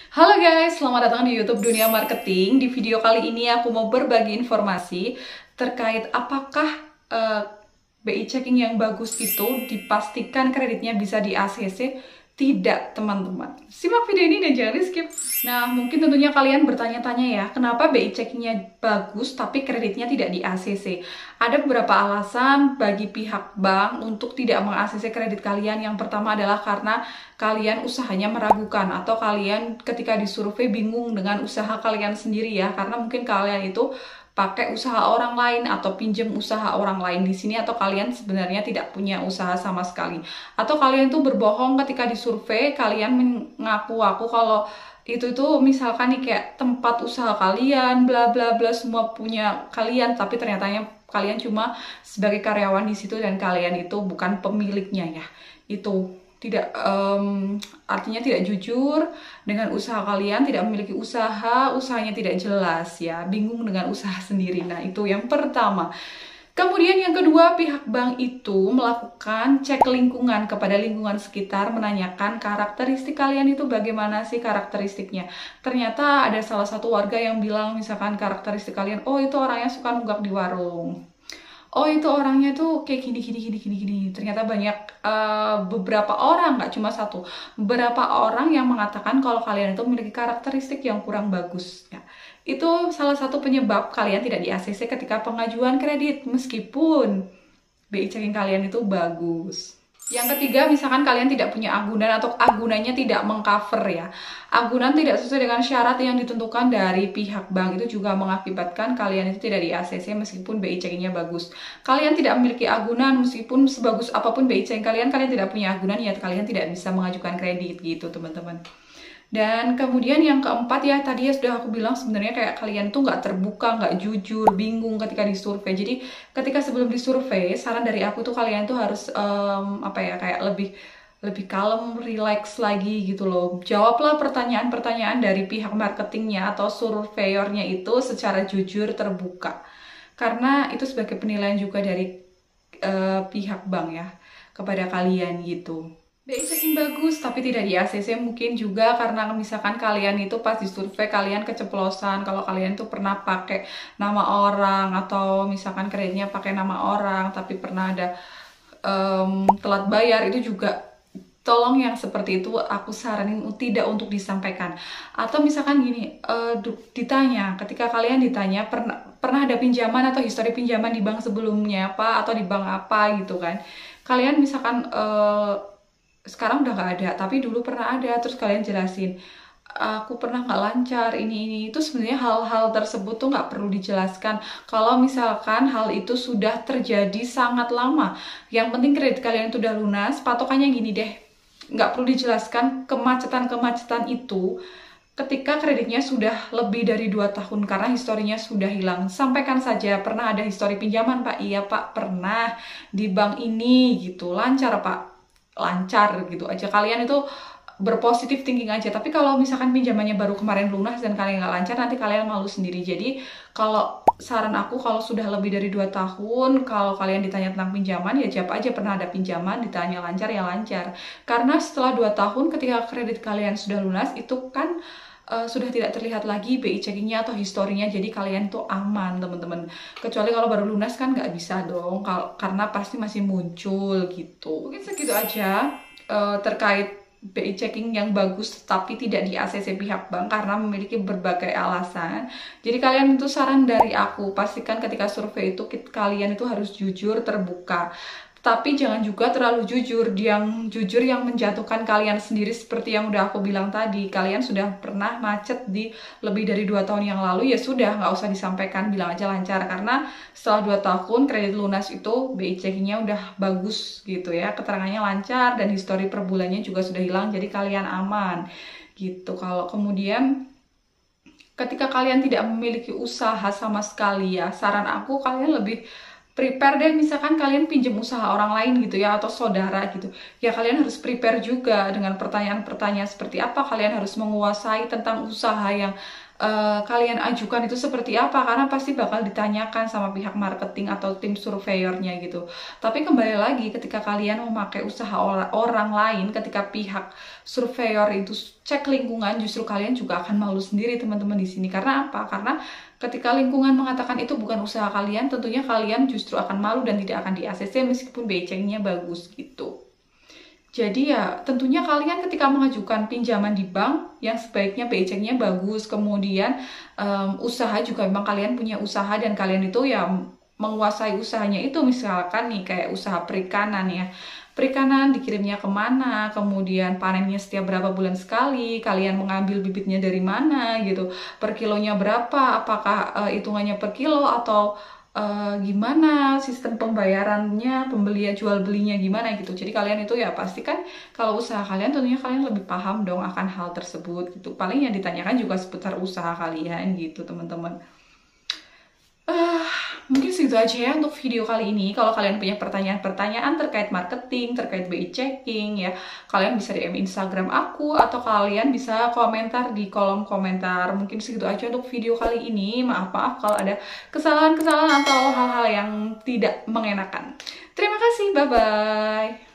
Halo guys, selamat datang di YouTube Dunia Marketing. Di video kali ini aku mau berbagi informasi terkait apakah BI checking yang bagus itu dipastikan kreditnya bisa di ACC. Tidak, teman-teman. Simak video ini dan jangan di skip. Nah, mungkin tentunya kalian bertanya-tanya ya, kenapa BI checkingnya bagus tapi kreditnya tidak di ACC? Ada beberapa alasan bagi pihak bank untuk tidak meng-ACC kredit kalian. Yang pertama adalah karena kalian usahanya meragukan atau kalian ketika disurvei bingung dengan usaha kalian sendiri ya, karena mungkin kalian itu pakai usaha orang lain atau pinjam usaha orang lain di sini, atau kalian sebenarnya tidak punya usaha sama sekali, atau kalian itu berbohong ketika disurvei, kalian mengaku-aku kalau itu misalkan nih kayak tempat usaha kalian bla bla bla semua punya kalian, tapi ternyata kalian cuma sebagai karyawan di situ dan kalian itu bukan pemiliknya ya. Itu tidak artinya tidak jujur dengan usaha kalian, tidak memiliki usaha, usahanya tidak jelas ya, bingung dengan usaha sendiri. Nah, itu yang pertama. Kemudian yang kedua, pihak bank itu melakukan cek lingkungan kepada lingkungan sekitar, menanyakan karakteristik kalian itu bagaimana sih karakteristiknya. Ternyata ada salah satu warga yang bilang misalkan karakteristik kalian, oh itu orangnya suka nunggak di warung. Oh itu orangnya tuh kayak gini. Ternyata banyak beberapa orang, nggak cuma satu, beberapa orang yang mengatakan kalau kalian itu memiliki karakteristik yang kurang bagus ya. Itu salah satu penyebab kalian tidak di ACC ketika pengajuan kredit meskipun BI checking kalian itu bagus. Yang ketiga, misalkan kalian tidak punya agunan atau agunannya tidak mengcover ya. Agunan tidak sesuai dengan syarat yang ditentukan dari pihak bank, itu juga mengakibatkan kalian itu tidak di ACC meskipun BI checkingnya bagus. Kalian tidak memiliki agunan meskipun sebagus apapun BI checking kalian tidak punya agunan ya, kalian tidak bisa mengajukan kredit gitu teman-teman. Dan kemudian yang keempat ya, tadi ya sudah aku bilang sebenarnya kayak kalian tuh nggak terbuka, nggak jujur, bingung ketika disurvei. Jadi ketika sebelum disurvei, saran dari aku tuh kalian tuh harus kayak lebih kalem, relax lagi gitu loh. Jawablah pertanyaan-pertanyaan dari pihak marketingnya atau surveyornya itu secara jujur, terbuka. Karena itu sebagai penilaian juga dari pihak bank ya kepada kalian gitu. BI checking bagus tapi tidak di ACC mungkin juga karena misalkan kalian itu pas disurvei kalian keceplosan kalau kalian tuh pernah pakai nama orang, atau misalkan kreditnya pakai nama orang tapi pernah ada telat bayar. Itu juga tolong yang seperti itu aku saranin tidak untuk disampaikan. Atau misalkan gini, ditanya, ketika kalian ditanya pernah ada pinjaman atau histori pinjaman di bank sebelumnya apa atau di bank apa gitu kan, kalian misalkan sekarang udah nggak ada, tapi dulu pernah ada, terus kalian jelasin, aku pernah nggak lancar, ini. Itu sebenarnya hal-hal tersebut tuh nggak perlu dijelaskan kalau misalkan hal itu sudah terjadi sangat lama. Yang penting kredit kalian itu udah lunas. Patokannya gini deh, nggak perlu dijelaskan kemacetan itu ketika kreditnya sudah lebih dari 2 tahun karena historinya sudah hilang. Sampaikan saja, pernah ada histori pinjaman Pak? Iya Pak, pernah di bank ini gitu. Lancar Pak? Lancar gitu aja. Kalian itu berpositif thinking aja. Tapi kalau misalkan pinjamannya baru kemarin lunas dan kalian nggak lancar, nanti kalian malu sendiri. Jadi kalau saran aku, kalau sudah lebih dari 2 tahun, kalau kalian ditanya tentang pinjaman, ya jawab aja pernah ada pinjaman. Ditanya lancar, ya lancar. Karena setelah 2 tahun ketika kredit kalian sudah lunas, itu kan sudah tidak terlihat lagi BI checkingnya atau historinya, jadi kalian tuh aman teman-teman. Kecuali kalau baru lunas kan nggak bisa dong, karena pasti masih muncul gitu. Mungkin segitu aja terkait BI checking yang bagus tapi tidak di ACC pihak bank karena memiliki berbagai alasan. Jadi kalian itu saran dari aku, pastikan ketika survei itu kalian itu harus jujur, terbuka. Tapi jangan juga terlalu jujur yang menjatuhkan kalian sendiri, seperti yang udah aku bilang tadi. Kalian sudah pernah macet di lebih dari 2 tahun yang lalu, ya sudah nggak usah disampaikan, bilang aja lancar. Karena setelah 2 tahun kredit lunas itu BI checkingnya udah bagus gitu ya, keterangannya lancar dan histori per bulannya juga sudah hilang, jadi kalian aman gitu. Kalau kemudian ketika kalian tidak memiliki usaha sama sekali ya, saran aku kalian lebih prepare deh, misalkan kalian pinjam usaha orang lain gitu ya, atau saudara gitu ya, kalian harus prepare juga dengan pertanyaan-pertanyaan seperti apa. Kalian harus menguasai tentang usaha yang kalian ajukan itu seperti apa, karena pasti bakal ditanyakan sama pihak marketing atau tim surveyornya gitu. Tapi kembali lagi, ketika kalian memakai usaha orang lain, ketika pihak surveyor itu cek lingkungan, justru kalian juga akan malu sendiri teman-teman di sini. Karena apa? Karena ketika lingkungan mengatakan itu bukan usaha kalian, tentunya kalian justru akan malu dan tidak akan di ACC meskipun BI checkingnya bagus gitu. Jadi ya tentunya kalian ketika mengajukan pinjaman di bank yang sebaiknya BI checkingnya bagus, kemudian usaha juga memang kalian punya usaha dan kalian itu ya menguasai usahanya itu, misalkan nih kayak usaha perikanan ya. Perikanan dikirimnya kemana, kemudian panennya setiap berapa bulan sekali, kalian mengambil bibitnya dari mana gitu, per kilonya berapa, apakah hitungannya per kilo atau gimana sistem pembayarannya, pembelian jual belinya gimana gitu. Jadi kalian itu ya pastikan kalau usaha kalian tentunya kalian lebih paham dong akan hal tersebut gitu. Paling yang ditanyakan juga seputar usaha kalian gitu teman-teman. Mungkin segitu aja ya untuk video kali ini. Kalau kalian punya pertanyaan-pertanyaan terkait marketing, terkait BI checking ya, kalian bisa DM Instagram aku atau kalian bisa komentar di kolom komentar. Mungkin segitu aja untuk video kali ini. Maaf kalau ada kesalahan-kesalahan atau hal-hal yang tidak mengenakan. Terima kasih, bye-bye.